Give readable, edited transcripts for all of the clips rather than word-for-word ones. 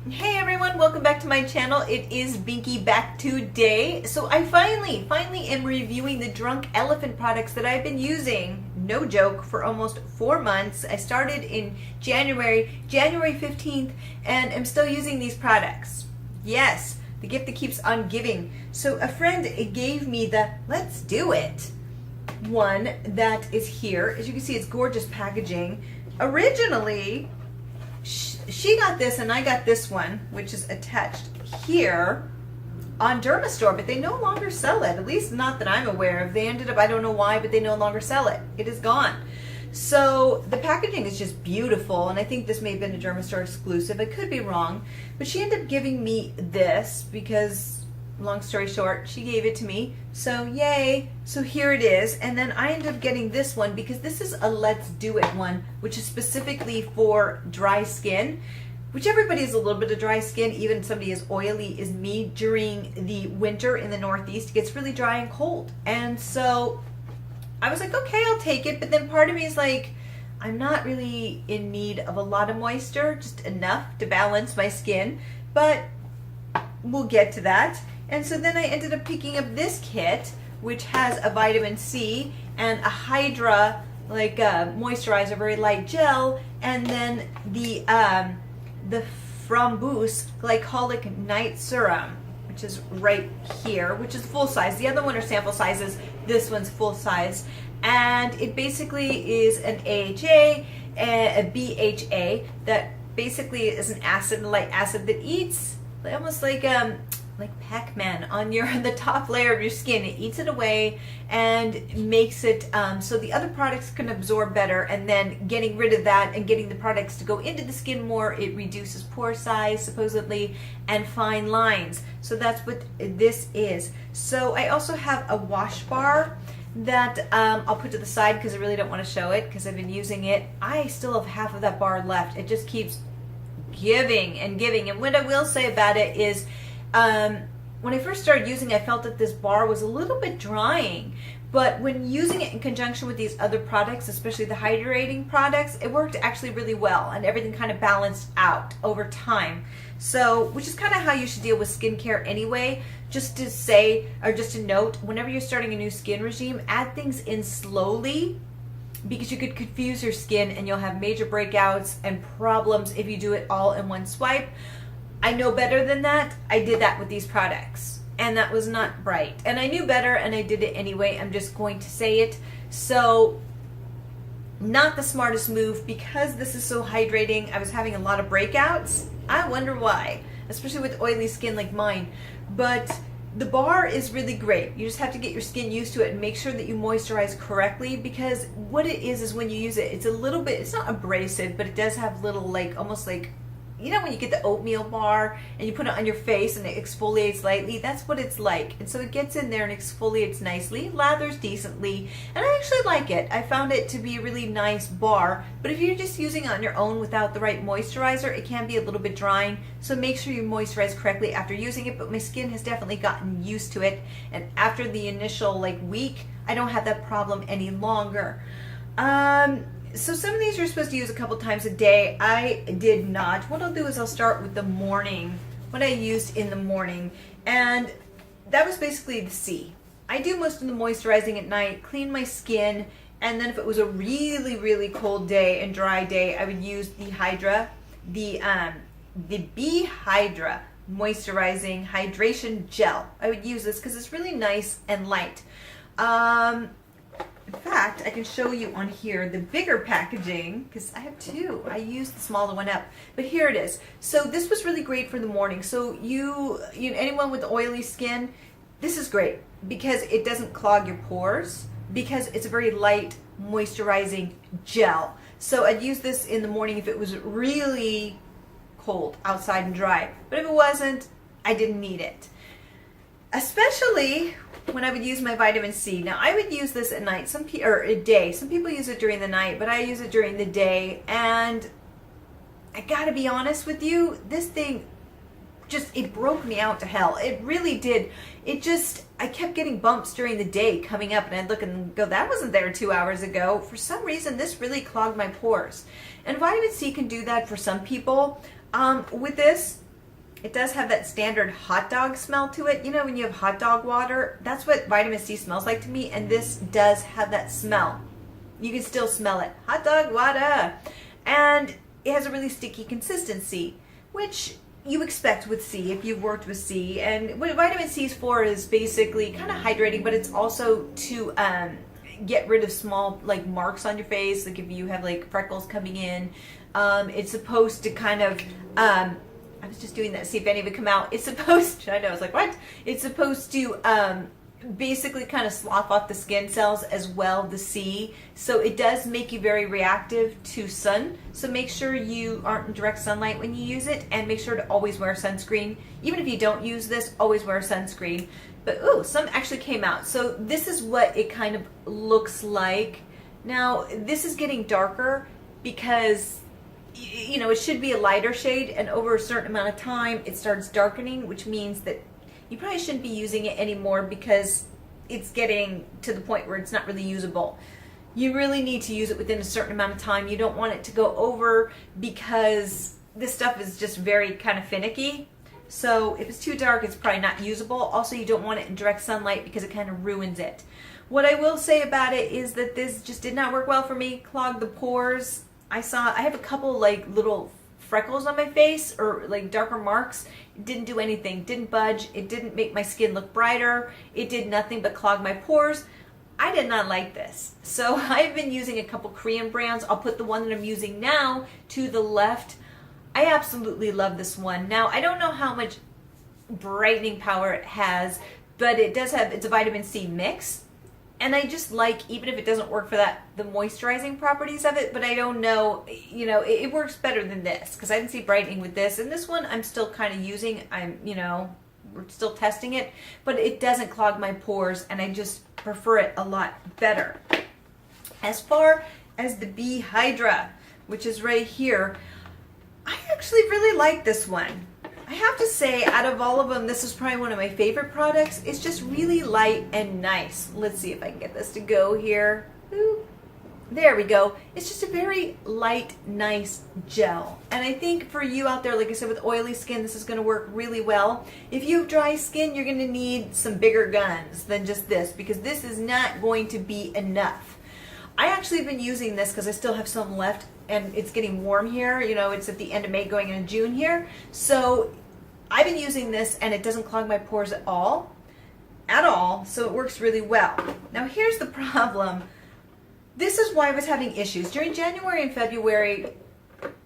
Hey everyone, welcome back to my channel. It is Binky back today. So I finally am reviewing the Drunk Elephant products that I've been using, no joke, for almost 4 months. I started in January 15th, and I'm still using these products. Yes, the gift that keeps on giving. So a friend gave me the Let's Do It one that is here. As you can see, it's gorgeous packaging. Originally, she got this and I got this one, which is attached here on Dermastore, but they no longer sell it, at least not that I'm aware of. They ended up, I don't know why, but they no longer sell it. It is gone. So the packaging is just beautiful, and I think this may have been a Dermastore exclusive. I could be wrong, but she ended up giving me this because, long story short, she gave it to me. So yay. So here it is. And then I ended up getting this one because this is a Let's Do It one, which is specifically for dry skin, which everybody has a little bit of dry skin, even somebody as oily as me. During the winter in the Northeast, it gets really dry and cold. And so I was like, okay, I'll take it. But then part of me is like, I'm not really in need of a lot of moisture, just enough to balance my skin. But we'll get to that. And so then I ended up picking up this kit, which has a vitamin C and a Hydra moisturizer, very light gel, and then the Framboos glycolic night serum, which is right here, which is full size. The other one are sample sizes. This one's full size, and it basically is an AHA, a BHA that basically is an acid, a light acid that eats almost like Pac-Man on the top layer of your skin. It eats it away and makes it so the other products can absorb better, and then getting rid of that and getting the products to go into the skin more, it reduces pore size supposedly and fine lines. So that's what this is. So I also have a wash bar that I'll put to the side because I really don't want to show it because I've been using it. I still have half of that bar left. It just keeps giving and giving. And what I will say about it is, when I first started using it, I felt that this bar was a little bit drying, but when using it in conjunction with these other products, especially the hydrating products, it worked actually really well, and everything kind of balanced out over time. So, which is kind of how you should deal with skincare anyway. Just to say, or just to note, whenever you're starting a new skin regime, add things in slowly, because you could confuse your skin and you'll have major breakouts and problems if you do it all in one swipe. I know better than that. I did that with these products, and that was not right. And I knew better, and I did it anyway. I'm just going to say it. So, not the smartest move, because this is so hydrating. I was having a lot of breakouts. I wonder why, especially with oily skin like mine. But the bar is really great. You just have to get your skin used to it and make sure that you moisturize correctly, because what it is when you use it, it's a little bit, it's not abrasive, but it does have little, almost like, you know when you get the oatmeal bar and you put it on your face and it exfoliates lightly? That's what it's like. And so it gets in there and exfoliates nicely, lathers decently, and I actually like it. I found it to be a really nice bar, but if you're just using it on your own without the right moisturizer, it can be a little bit drying. So make sure you moisturize correctly after using it, but my skin has definitely gotten used to it, and after the initial week, I don't have that problem any longer. So some of these you're supposed to use a couple times a day. I did not. What I'll do is I'll start with the morning, what I used in the morning, and that was basically the C. I do most of the moisturizing at night, clean my skin, and then if it was a really, really cold day and dry day, I would use the Hydra, the B Hydra Moisturizing Hydration Gel. I would use this because it's really nice and light. In fact, I can show you on here the bigger packaging, because I have two. I used the smaller one up, but here it is. So this was really great for the morning. So you anyone with oily skin, this is great because it doesn't clog your pores, because it's a very light moisturizing gel. So I'd use this in the morning if it was really cold outside and dry, but if it wasn't, I didn't need it. Especially when I would use my vitamin C. Now I would use this at night, or a day. Some people use it during the night, but I use it during the day. And I gotta be honest with you, this thing it broke me out to hell. It really did. I kept getting bumps during the day coming up, and I'd look and go, that wasn't there 2 hours ago. For some reason, this really clogged my pores. And vitamin C can do that for some people. With this, It does have that standard hot dog smell to it. You know, when you have hot dog water, that's what vitamin C smells like to me, and this does have that smell. You can still smell it. Hot dog water. And it has a really sticky consistency, which you expect with C if you've worked with C. And what vitamin C is for is basically kind of hydrating, but it's also to get rid of small like marks on your face, like if you have like freckles coming in. It's supposed to kind of I was just doing that to see if any of it come out. It's supposed to, I know, I was like, what? It's supposed to basically kind of slough off the skin cells as well, the C. So it does make you very reactive to sun. So make sure you aren't in direct sunlight when you use it, and make sure to always wear sunscreen. Even if you don't use this, always wear sunscreen. But ooh, some actually came out. So this is what it kind of looks like. Now, this is getting darker because you know, it should be a lighter shade, and over a certain amount of time it starts darkening, which means that you probably shouldn't be using it anymore because it's getting to the point where it's not really usable. You really need to use it within a certain amount of time. You don't want it to go over because this stuff is just very kind of finicky. So if it's too dark, it's probably not usable. Also, you don't want it in direct sunlight because it kind of ruins it. What I will say about it is that this just did not work well for me. Clogged the pores. I have a couple like little freckles on my face, or like darker marks. It didn't do anything, didn't budge. It didn't make my skin look brighter. It did nothing but clog my pores. I did not like this. So I've been using a couple Korean brands. I'll put the one that I'm using now to the left. I absolutely love this one. Now, I don't know how much brightening power it has, but it does have, it's a vitamin C mix. And I just like, even if it doesn't work for that, the moisturizing properties of it, but I don't know, you know, it works better than this because I didn't see brightening with this. And this one I'm still kind of using. We're still testing it, but it doesn't clog my pores, and I just prefer it a lot better. As far as the B Hydra, which is right here, I actually really like this one. I have to say, out of all of them, this is probably one of my favorite products. It's just really light and nice. Let's see if I can get this to go here. Ooh. There we go. It's just a very light, nice gel. And I think for you out there, like I said, with oily skin, this is going to work really well. If you have dry skin, you're going to need some bigger guns than just this, because this is not going to be enough. I actually have been using this because I still have some left, and it's getting warm here. You know, it's at the end of May going into June here. So I've been using this, and it doesn't clog my pores at all. So it works really well. Now here's the problem. This is why I was having issues. During January and February,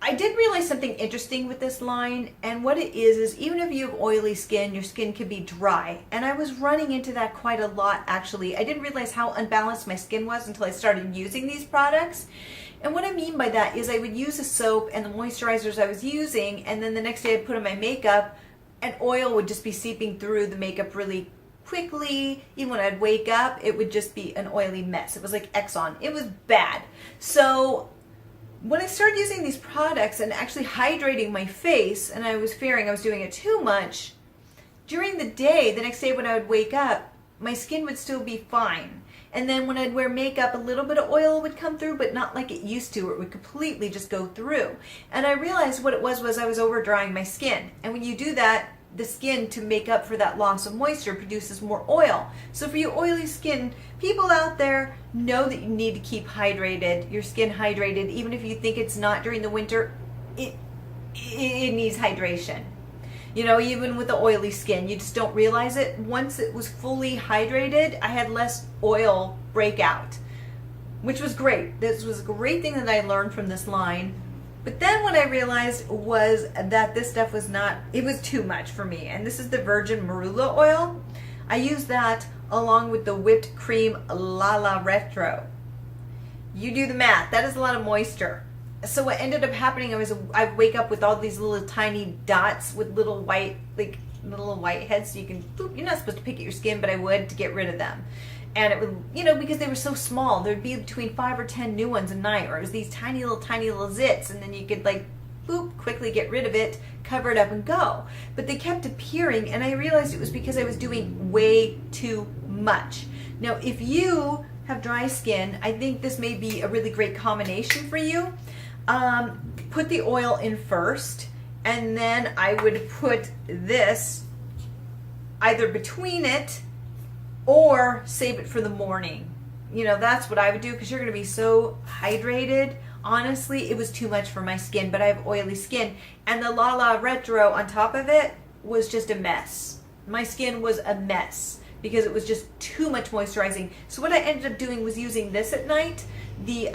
I did realize something interesting with this line, and what it is even if you have oily skin, your skin can be dry. And I was running into that quite a lot, actually. I didn't realize how unbalanced my skin was until I started using these products. And what I mean by that is I would use a soap and the moisturizers I was using, and then the next day I'd put on my makeup, and oil would just be seeping through the makeup really quickly. Even when I'd wake up, it would just be an oily mess. It was like Exxon. It was bad. So when I started using these products and actually hydrating my face, and I was fearing I was doing it too much, during the day, the next day when I would wake up, my skin would still be fine. And then when I'd wear makeup, a little bit of oil would come through, but not like it used to, or it would completely just go through. And I realized what it was I was over drying my skin. And when you do that, the skin, to make up for that loss of moisture, produces more oil. So for you oily skin people out there, know that you need to keep your skin hydrated. Even if you think it's not during the winter, it needs hydration. You know, even with the oily skin, you just don't realize it. Once it was fully hydrated, I had less oil breakout, which was great. This was a great thing that I learned from this line. But then what I realized was that this stuff was it was too much for me. And this is the virgin marula oil. I use that along with the whipped cream La Retro. You do the math. That is a lot of moisture. So what ended up happening I'd wake up with all these little tiny dots with little white heads. So you can, you're not supposed to pick at your skin, but I would, to get rid of them. And it would, because they were so small, there'd be between 5 or 10 new ones a night, or it was these tiny little zits, and then you could quickly get rid of it, cover it up, and go. But they kept appearing, and I realized it was because I was doing way too much. Now, if you have dry skin, I think this may be a really great combination for you. Put the oil in first, and then I would put this either between it or save it for the morning. You know, that's what I would do because you're going to be so hydrated. Honestly, it was too much for my skin, but I have oily skin. And the La La Retro on top of it was just a mess. My skin was a mess because it was just too much moisturizing. So what I ended up doing was using this at night. The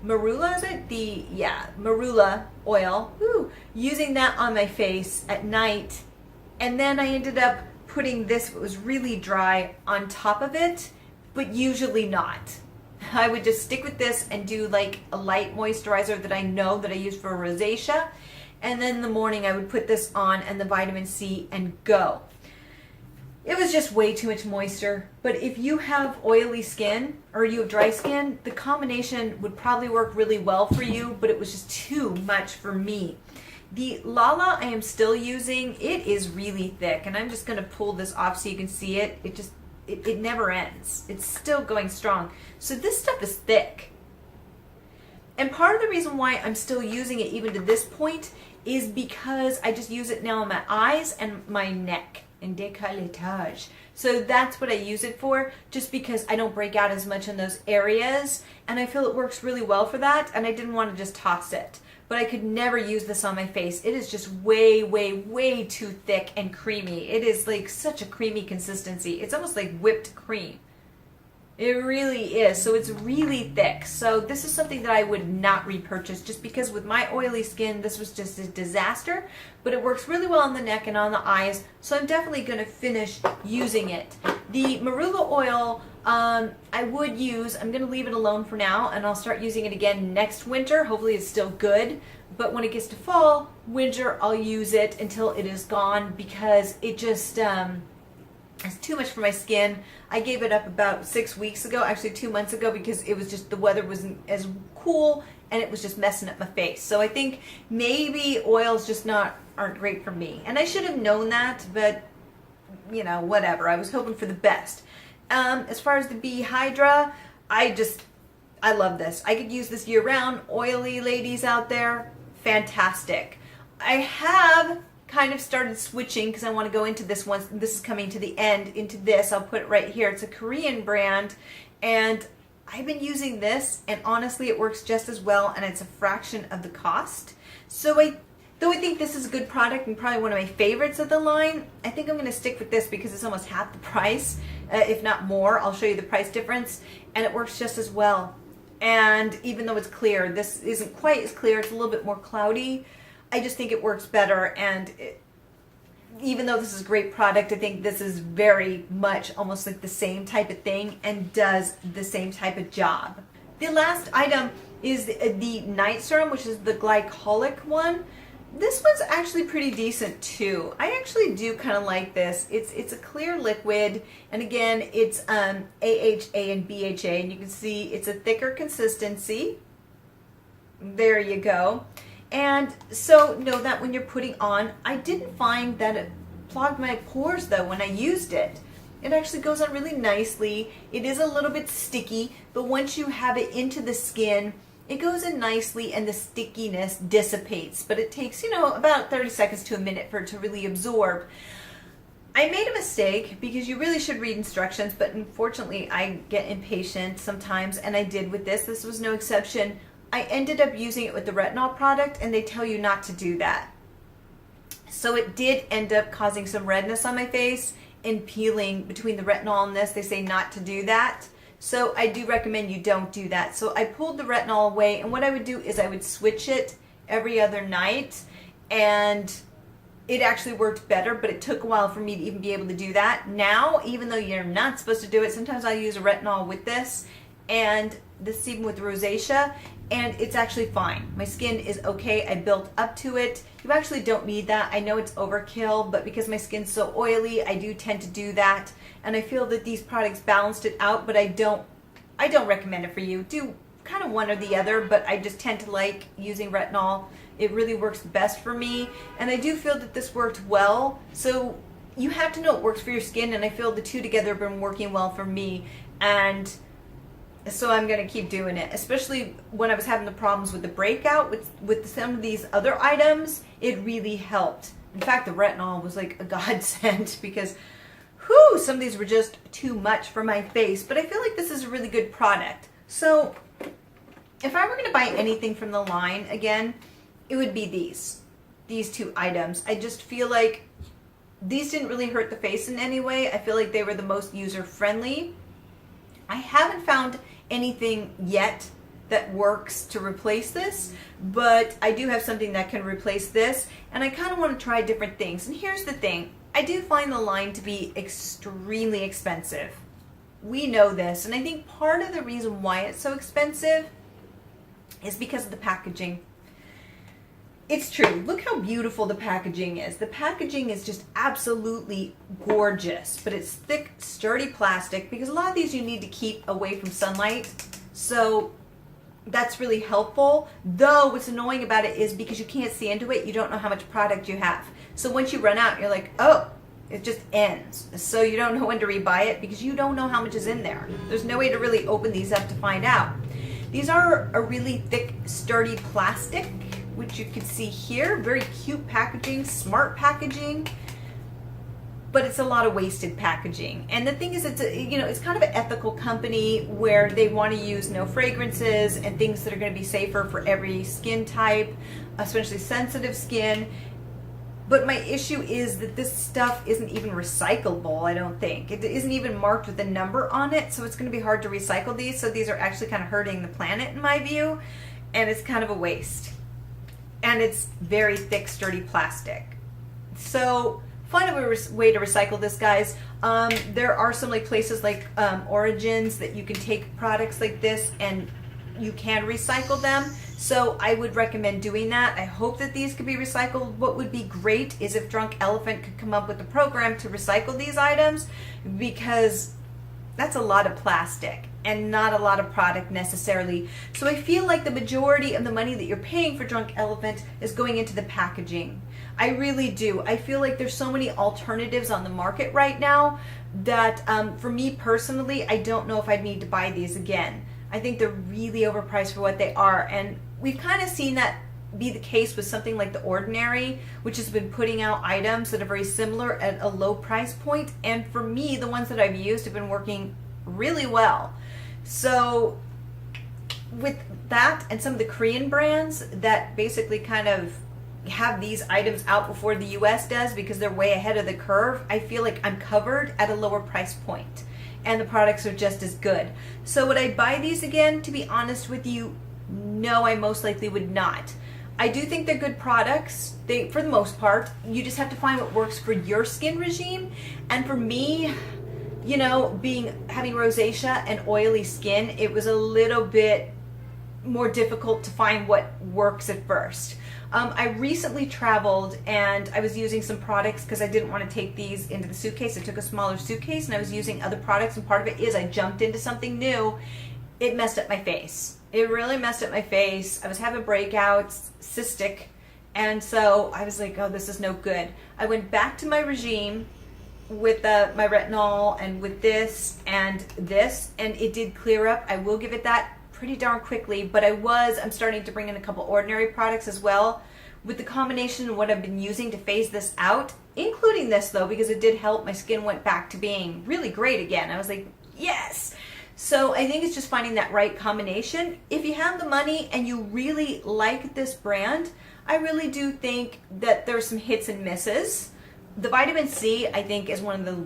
marula, is it? Marula oil. Woo. Using that on my face at night. And then I ended up putting this, it was really dry, on top of it, but usually not. I would just stick with this and do like a light moisturizer that I know that I use for rosacea. And then in the morning I would put this on and the vitamin C and go. It was just way too much moisture. But if you have oily skin or you have dry skin, the combination would probably work really well for you, but it was just too much for me. The Lala I am still using, it is really thick, and I'm just going to pull this off so you can see it. It never ends. It's still going strong. So this stuff is thick. And part of the reason why I'm still using it even to this point is because I just use it now on my eyes and my neck and décolletage. So that's what I use it for, just because I don't break out as much in those areas, and I feel it works really well for that, and I didn't want to just toss it. But I could never use this on my face. It is just way, way, way too thick and creamy. It is like such a creamy consistency. It's almost like whipped cream. It really is. So it's really thick. So this is something that I would not repurchase just because with my oily skin, this was just a disaster. But it works really well on the neck and on the eyes. So I'm definitely going to finish using it. The marula oil, I would use, I'm going to leave it alone for now, and I'll start using it again next winter. Hopefully it's still good. But when it gets to fall, winter, I'll use it until it is gone because it just... it's too much for my skin. I gave it up about 6 weeks ago, actually 2 months ago, because it was just, the weather wasn't as cool and it was just messing up my face. So I think maybe oils just aren't great for me. And I should have known that, but you know, whatever. I was hoping for the best. As far as the Bee Hydra, I love this. I could use this year round. Oily ladies out there, fantastic. I have kind of started switching because I want to go into this one. This is coming to the end, into this. I'll put it right here. It's a Korean brand, and I've been using this, and honestly it works just as well, and it's a fraction of the cost. So though I think this is a good product and probably one of my favorites of the line, I think I'm going to stick with this because it's almost half the price, if not more. I'll show you the price difference, and it works just as well. And even though it's clear, this isn't quite as clear. It's a little bit more cloudy. I just think it works better, and even though this is a great product, I think this is very much almost like the same type of thing and does the same type of job. The last item is the night serum, which is the glycolic one. This one's actually pretty decent too. I actually do kind of like this. It's a clear liquid, and again, it's AHA and BHA, and you can see it's a thicker consistency. There you go. And so know that when you're putting on, I didn't find that it clogged my pores though when I used it. It actually goes on really nicely. It is a little bit sticky, but once you have it into the skin, it goes in nicely and the stickiness dissipates. But it takes, about 30 seconds to a minute for it to really absorb. I made a mistake because you really should read instructions, but unfortunately I get impatient sometimes, and I did with this. This was no exception. I ended up using it with the retinol product, and they tell you not to do that. So it did end up causing some redness on my face and peeling between the retinol and this. They say not to do that. So I do recommend you don't do that. So I pulled the retinol away, and what I would do is I would switch it every other night, and it actually worked better, but it took a while for me to even be able to do that. Now, even though you're not supposed to do it, sometimes I use a retinol with this, and this is even with rosacea, and it's actually fine. My skin is okay. I built up to it. You actually don't need that. I know it's overkill, but because my skin's so oily, I do tend to do that, and I feel that these products balanced it out, but I don't recommend it for you. Do kind of one or the other, but I just tend to like using retinol. It really works best for me, and I do feel that this worked well. So you have to know it works for your skin, and I feel the two together have been working well for me, and So I'm going to keep doing it, especially when I was having the problems with the breakout with some of these other items. It really helped. In fact, the retinol was like a godsend because whew, some of these were just too much for my face. But I feel like this is a really good product. So if I were going to buy anything from the line again, it would be these two items. I just feel like these didn't really hurt the face in any way. I feel like they were the most user friendly. I haven't found anything yet that works to replace this, but I do have something that can replace this, and I kind of want to try different things. And here's the thing, I do find the line to be extremely expensive. We know this, and I think part of the reason why it's so expensive is because of the packaging. It's true. Look how beautiful the packaging is. The packaging is just absolutely gorgeous, but it's thick, sturdy plastic because a lot of these you need to keep away from sunlight. So that's really helpful. Though what's annoying about it is because you can't see into it, you don't know how much product you have. So once you run out, you're like, oh, it just ends. So you don't know when to rebuy it because you don't know how much is in there. There's no way to really open these up to find out. These are a really thick, sturdy plastic, which you can see here. Very cute packaging, smart packaging, but it's a lot of wasted packaging. And the thing is, it's kind of an ethical company where they want to use no fragrances and things that are going to be safer for every skin type, especially sensitive skin. But my issue is that this stuff isn't even recyclable, I don't think. It isn't even marked with a number on it, so it's going to be hard to recycle these. So these are actually kind of hurting the planet in my view, and it's kind of a waste. And it's very thick, sturdy plastic. So find a way to recycle this, guys. There are some places like Origins that you can take products like this and you can recycle them. So I would recommend doing that. I hope that these could be recycled. What would be great is if Drunk Elephant could come up with a program to recycle these items, because that's a lot of plastic and not a lot of product necessarily. So I feel like the majority of the money that you're paying for Drunk Elephant is going into the packaging. I really do. I feel like there's so many alternatives on the market right now that for me personally, I don't know if I'd need to buy these again. I think they're really overpriced for what they are. And we've kind of seen that be the case with something like The Ordinary, which has been putting out items that are very similar at a low price point. And for me, the ones that I've used have been working really well. So with that and some of the Korean brands that basically kind of have these items out before the US does because they're way ahead of the curve, I feel like I'm covered at a lower price point. And the products are just as good. So would I buy these again? To be honest with you, no, I most likely would not. I do think they're good products. They, for the most part, you just have to find what works for your skin regime. And for me, having rosacea and oily skin, it was a little bit more difficult to find what works at first. I recently traveled and I was using some products because I didn't want to take these into the suitcase. I took a smaller suitcase and I was using other products, and part of it is I jumped into something new. It messed up my face. It really messed up my face. I was having breakouts, cystic, and so I was like, oh, this is no good. I went back to my regime with my retinol and with this, and it did clear up. I will give it that pretty darn quickly, but I'm starting to bring in a couple Ordinary products as well with the combination of what I've been using to phase this out, including this though, because it did help. My skin went back to being really great again. I was like, yes. So I think it's just finding that right combination. If you have the money and you really like this brand, I really do think that there's some hits and misses. The vitamin C, I think, is one of the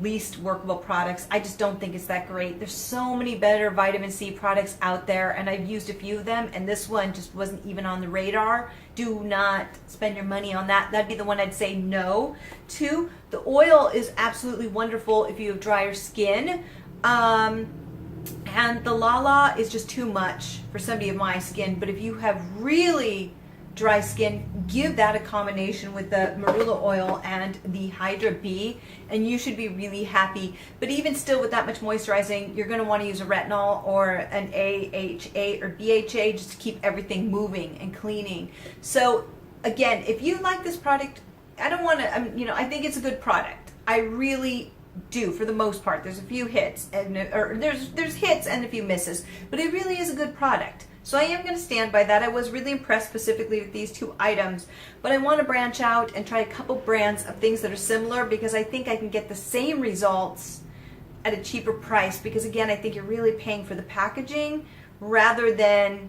least workable products. I just don't think it's that great. There's so many better vitamin C products out there, and I've used a few of them, and this one just wasn't even on the radar. Do not spend your money on that. That'd be the one I'd say no to. The oil is absolutely wonderful if you have drier skin. And the Lala is just too much for somebody of my skin, but if you have really dry skin, give that a combination with the marula oil and the Hydra B, and you should be really happy. But even still, with that much moisturizing, you're going to want to use a retinol or an AHA or BHA just to keep everything moving and cleaning. So again, if you like this product, I don't want to, I think it's a good product. I really do for the most part. There's a few hits, or there's hits and a few misses, but it really is a good product. So I am going to stand by that. I was really impressed specifically with these 2 items, but I want to branch out and try a couple brands of things that are similar, because I think I can get the same results at a cheaper price, because again, I think you're really paying for the packaging rather than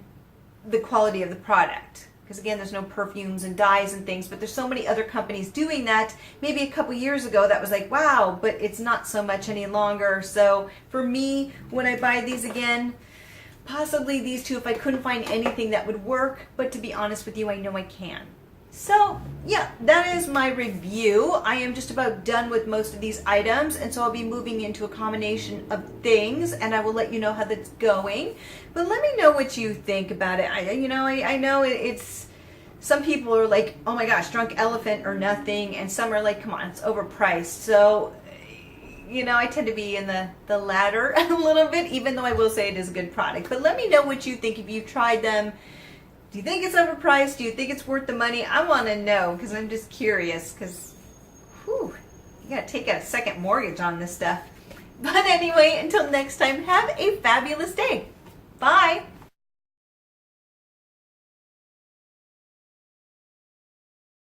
the quality of the product. Because again, there's no perfumes and dyes and things, but there's so many other companies doing that. Maybe a couple years ago that was like, wow, but it's not so much any longer. So for me, when I buy these again, possibly these 2 if I couldn't find anything that would work, but to be honest with you, I know I can. So yeah, that is my review. I am just about done with most of these items, and so I'll be moving into a combination of things, and I will let you know how that's going. But let me know what you think about it. I know it's, some people are like, oh my gosh, drunk elephant or nothing, and some are like, come on, it's overpriced. So I tend to be in the latter a little bit, even though I will say it is a good product. But let me know what you think if you've tried them. Do you think it's overpriced? Do you think it's worth the money? I want to know, because I'm just curious, because you got to take out a second mortgage on this stuff. But anyway, until next time, have a fabulous day. Bye.